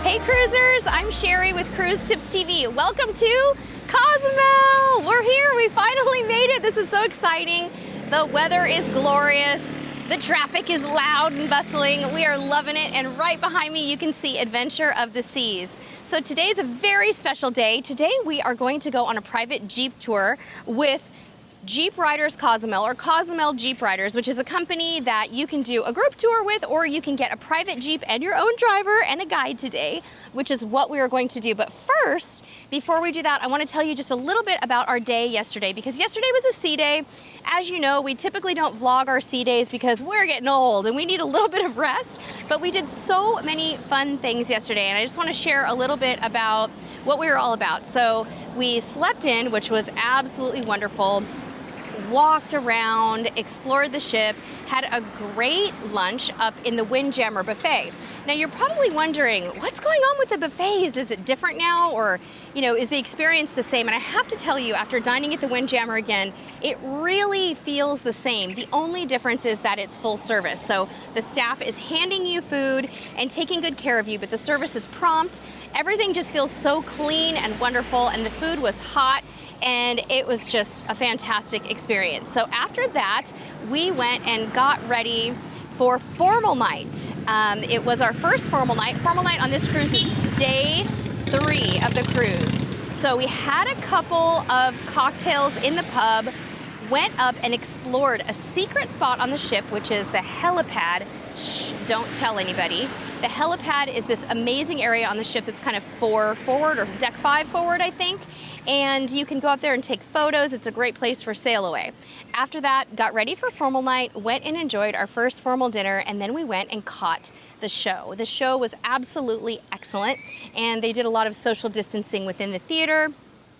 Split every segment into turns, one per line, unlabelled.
Hey cruisers, I'm Sherry with CruiseTipsTV. Welcome to Cozumel. We're here, we finally made it. This is so exciting. The weather is glorious. The traffic is loud and bustling. We are loving it. And right behind me, you can see Adventure of the Seas. So today's a very special day. Today we are going to go on a private Jeep tour with Jeep Riders Cozumel, or Cozumel Jeep Riders, which is a company that you can do a group tour with, or you can get a private Jeep and your own driver and a guide today, which is what we are going to do. But first, before we do that, I want to tell you just a little bit about our day yesterday, because yesterday was a sea day. As you know, we typically don't vlog our sea days because we're getting old and we need a little bit of rest, but we did so many fun things yesterday, and I just want to share a little bit about what we were all about. So we slept in, which was absolutely wonderful. Walked around, explored the ship, had a great lunch up in the Windjammer buffet. Now you're probably wondering, what's going on with the buffets? Is it different now, or is the experience the same? And I have to tell you, after dining at the Windjammer again, it really feels the same. The only difference is that it's full service. So the staff is handing you food and taking good care of you, but the service is prompt. Everything just feels so clean and wonderful, and the food was hot. And it was just a fantastic experience. So after that, we went and got ready for formal night. It was our first formal night. Formal night on this cruise is day 3 of the cruise. So we had a couple of cocktails in the pub, went up and explored a secret spot on the ship, which is the helipad. Shh, don't tell anybody. The helipad is this amazing area on the ship that's kind of 4 forward, or deck 5 forward, I think. And you can go up there and take photos. It's a great place for sail away. After that, got ready for formal night, went and enjoyed our first formal dinner, and then we went and caught the show. The show was absolutely excellent, and they did a lot of social distancing within the theater.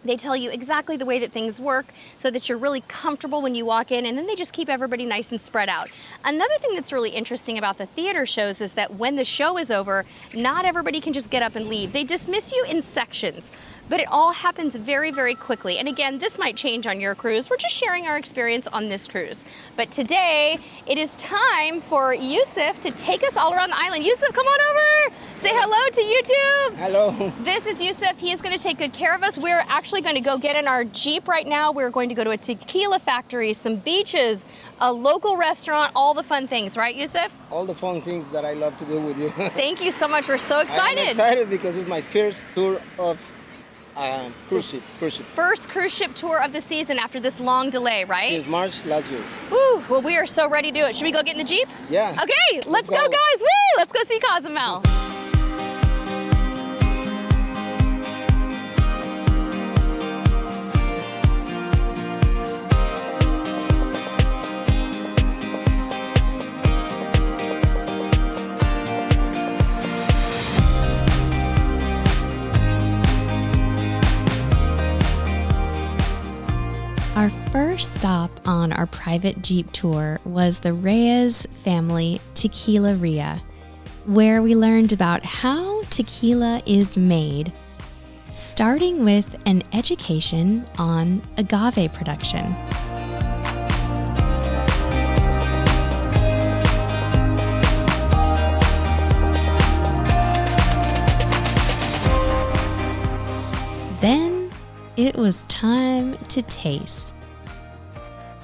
They tell you exactly the way that things work so that you're really comfortable when you walk in, and then they just keep everybody nice and spread out. Another thing that's really interesting about the theater shows is that when the show is over, not everybody can just get up and leave. They dismiss you in sections, but it all happens very, very quickly. And again, this might change on your cruise. We're just sharing our experience on this cruise. But today, it is time for Yusuf to take us all around the island. Yusuf, come on over. Say hello to YouTube.
Hello.
This is Yusuf. He is going to take good care of us. We're actually going to go get in our Jeep right now. We're going to go to a tequila factory, some beaches, a local restaurant, all the fun things, right, Yusuf?
All the fun things that I love to do with you.
Thank you so much. We're so excited.
I'm excited because it's my first tour of cruise ship.
First cruise ship tour of the season after this long delay, right?
Since March last year.
Woo, well, we are so ready to do it. Should we go get in the Jeep?
Yeah.
Okay, let's go, guys. Woo, let's go see Cozumel. Our first stop on our private Jeep tour was the Reyes family Tequila, where we learned about how tequila is made, starting with an education on agave production. Then it was time to taste.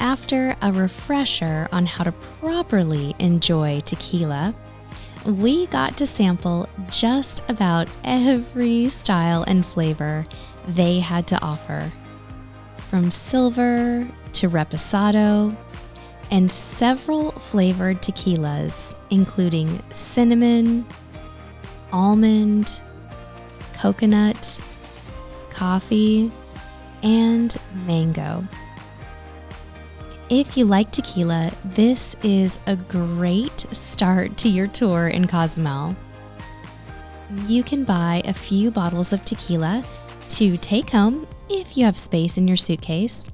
After a refresher on how to properly enjoy tequila, we got to sample just about every style and flavor they had to offer, from silver to reposado, and several flavored tequilas, including cinnamon, almond, coconut, coffee, and mango. If you like tequila, this is a great start to your tour in Cozumel. You can buy a few bottles of tequila to take home if you have space in your suitcase,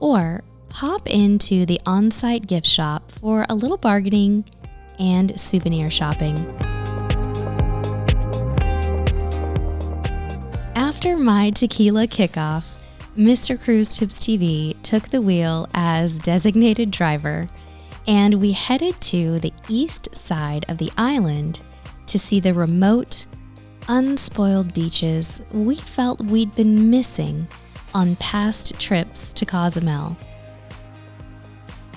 or pop into the on-site gift shop for a little bargaining and souvenir shopping. After my tequila kickoff, Mr. CruiseTipsTV took the wheel as designated driver, and we headed to the east side of the island to see the remote,
unspoiled beaches we felt we'd been missing on past trips to Cozumel.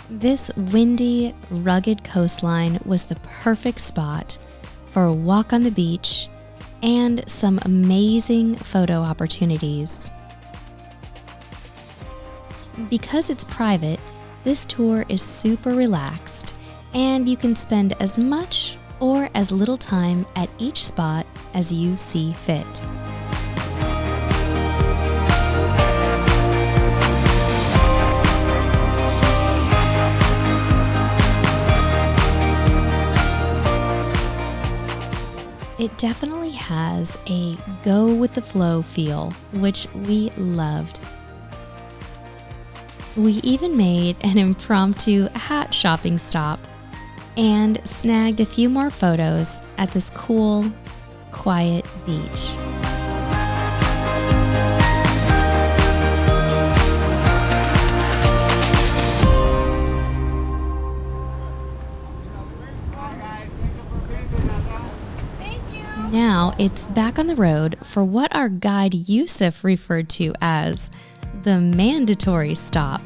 This windy, rugged coastline was the perfect spot for a walk on the beach and some amazing photo opportunities. Because it's private, this tour is super relaxed, and you can spend as much or as little time at each spot as you see fit. It definitely has a go with the flow feel, which we loved. We even made an impromptu hat shopping stop and snagged a few more photos at this cool, quiet beach. Now it's back on the road for what our guide Yusuf referred to as the mandatory stop.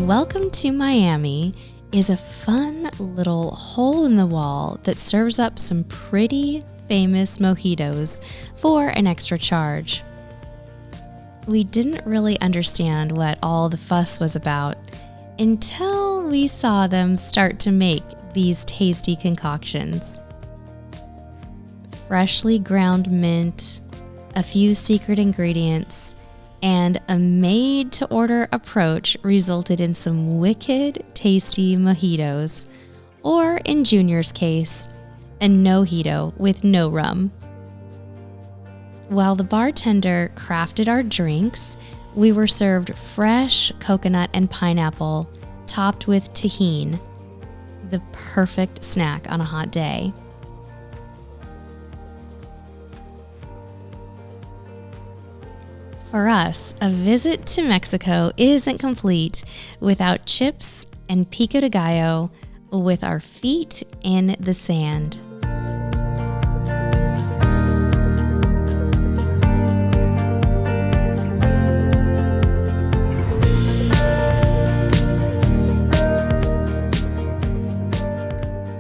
Welcome to Miami is a fun little hole in the wall that serves up some pretty famous mojitos for an extra charge. We didn't really understand what all the fuss was about until we saw them start to make these tasty concoctions. Freshly ground mint, a few secret ingredients, and a made-to-order approach resulted in some wicked tasty mojitos, or in Junior's case, a no-hito with no rum. While the bartender crafted our drinks, we were served fresh coconut and pineapple topped with tahini, the perfect snack on a hot day. For us, a visit to Mexico isn't complete without chips and pico de gallo with our feet in the sand.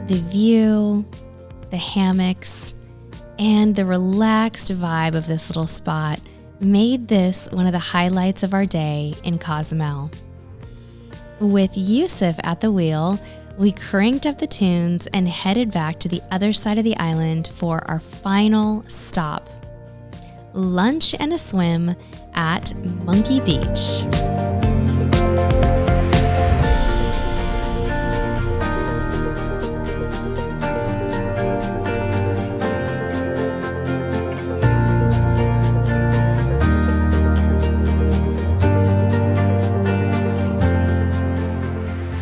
The view, the hammocks, and the relaxed vibe of this little spot made this one of the highlights of our day in Cozumel. With Yusuf at the wheel, we cranked up the tunes and headed back to the other side of the island for our final stop: lunch and a swim at Monkey Beach.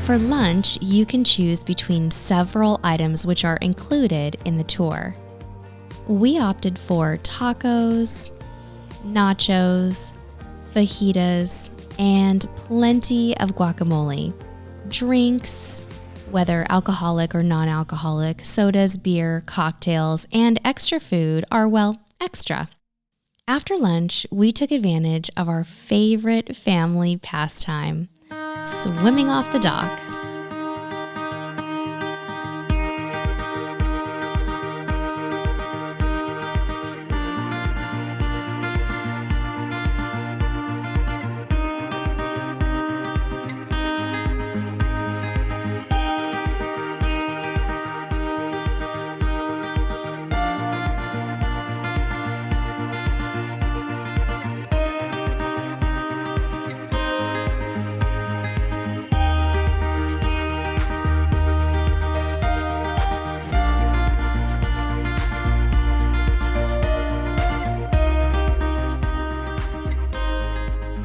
For lunch, you can choose between several items which are included in the tour. We opted for tacos, nachos, fajitas, and plenty of guacamole. Drinks, whether alcoholic or non-alcoholic, sodas, beer, cocktails, and extra food are, well, extra. After lunch, we took advantage of our favorite family pastime: swimming off the dock.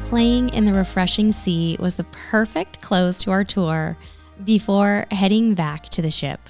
Playing in the refreshing sea was the perfect close to our tour before heading back to the ship.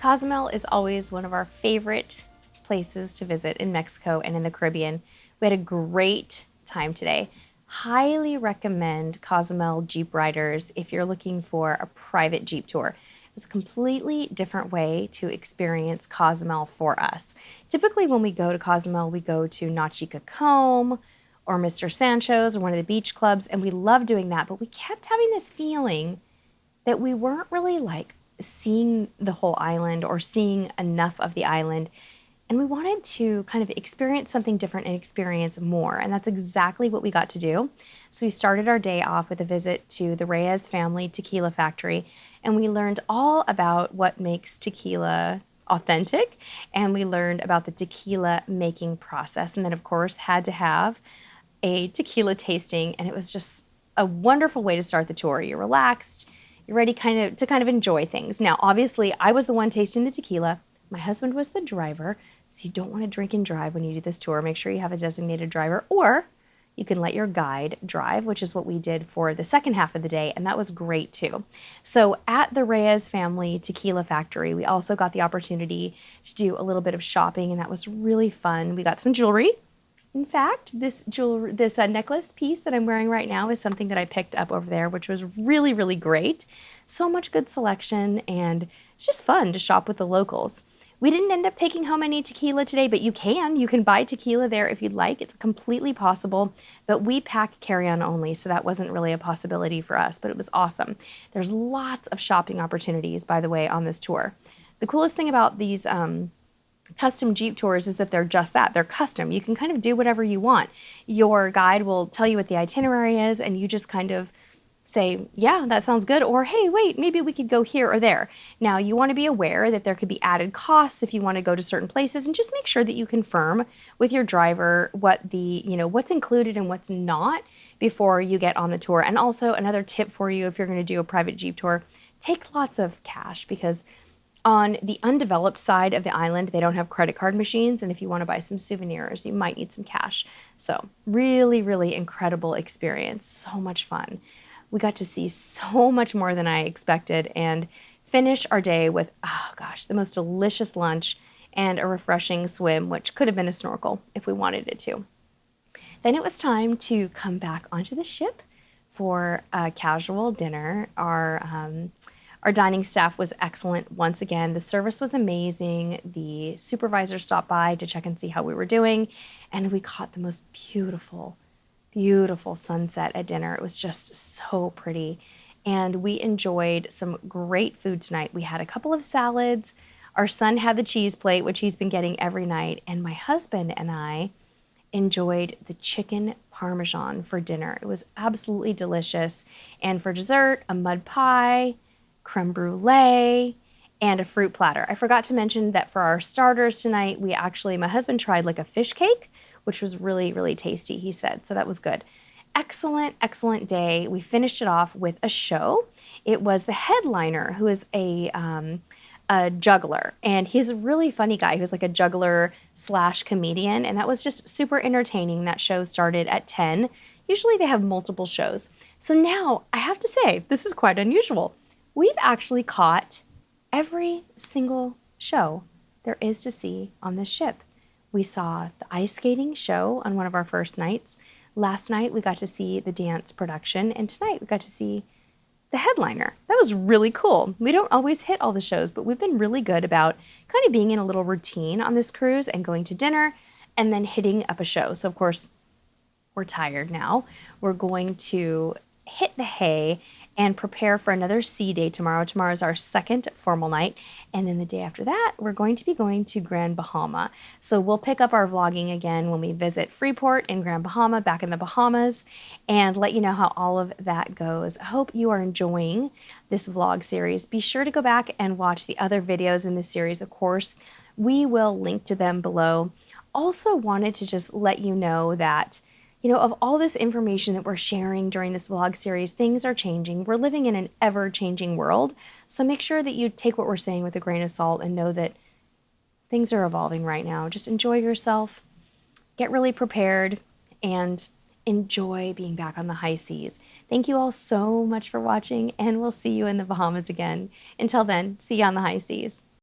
Cozumel is always one of our favorite places to visit in Mexico and in the Caribbean. We had a great time today. Highly recommend Cozumel Jeep Riders if you're looking for a private Jeep tour. It was a completely different way to experience Cozumel for us. Typically when we go to Cozumel, we go to Nachi Cocom or Mr. Sanchos or one of the beach clubs, and we love doing that, but we kept having this feeling that we weren't really like seeing the whole island or seeing enough of the island. And we wanted to kind of experience something different and experience more. And that's exactly what we got to do. So we started our day off with a visit to the Reyes family tequila factory. And we learned all about what makes tequila authentic. And we learned about the tequila making process. And then, of course, had to have a tequila tasting. And it was just a wonderful way to start the tour. You're relaxed. You're ready to kind of enjoy things. Now, obviously, I was the one tasting the tequila. My husband was the driver, so you don't want to drink and drive when you do this tour. Make sure you have a designated driver, or you can let your guide drive, which is what we did for the second half of the day, and that was great too. So at the Reyes family tequila factory, we also got the opportunity to do a little bit of shopping, and that was really fun. We got some jewelry. In fact, this necklace piece that I'm wearing right now is something that I picked up over there, which was really, really great. So much good selection, and it's just fun to shop with the locals. We didn't end up taking home any tequila today, but you can. You can buy tequila there if you'd like. It's completely possible, but we pack carry-on only, so that wasn't really a possibility for us, but it was awesome. There's lots of shopping opportunities, by the way, on this tour. The coolest thing about these custom Jeep tours is that they're just that. They're custom. You can kind of do whatever you want. Your guide will tell you what the itinerary is, and you just kind of say, yeah, that sounds good, or hey, wait, maybe we could go here or there. Now, you want to be aware that there could be added costs if you want to go to certain places, and just make sure that you confirm with your driver what what's included and what's not before you get on the tour. And also, another tip for you if you're going to do a private Jeep tour, take lots of cash, because on the undeveloped side of the island, they don't have credit card machines, and if you want to buy some souvenirs, you might need some cash. So really, really incredible experience. So much fun. We got to see so much more than I expected and finish our day with, oh gosh, the most delicious lunch and a refreshing swim, which could have been a snorkel if we wanted it to. Then it was time to come back onto the ship for a casual dinner. Our dining staff was excellent once again. The service was amazing. The supervisor stopped by to check and see how we were doing, and we caught the most beautiful, beautiful sunset at dinner. It was just so pretty, and we enjoyed some great food tonight. We had a couple of salads. Our son had the cheese plate, which he's been getting every night, and my husband and I enjoyed the chicken parmesan for dinner. It was absolutely delicious. And for dessert, a mud pie, creme brulee, and a fruit platter. I forgot to mention that for our starters tonight, my husband tried like a fish cake, which was really, really tasty, he said. So that was good. Excellent, excellent day. We finished it off with a show. It was the headliner, who is a juggler, and he's a really funny guy who's like a juggler / comedian, and that was just super entertaining. That show started at 10. Usually they have multiple shows. So now I have to say, this is quite unusual. We've actually caught every single show there is to see on this ship. We saw the ice skating show on one of our first nights. Last night we got to see the dance production, and tonight we got to see the headliner. That was really cool. We don't always hit all the shows, but we've been really good about kind of being in a little routine on this cruise and going to dinner and then hitting up a show. So of course, we're tired now. We're going to hit the hay and prepare for another sea day tomorrow. Tomorrow is our second formal night. And then the day after that, we're going to be going to Grand Bahama. So we'll pick up our vlogging again when we visit Freeport in Grand Bahama, back in the Bahamas, and let you know how all of that goes. I hope you are enjoying this vlog series. Be sure to go back and watch the other videos in this series. Of course, we will link to them below. Also wanted to just let you know that of all this information that we're sharing during this vlog series, things are changing. We're living in an ever-changing world, so make sure that you take what we're saying with a grain of salt and know that things are evolving right now. Just enjoy yourself, get really prepared, and enjoy being back on the high seas. Thank you all so much for watching, and we'll see you in the Bahamas again. Until then, see you on the high seas.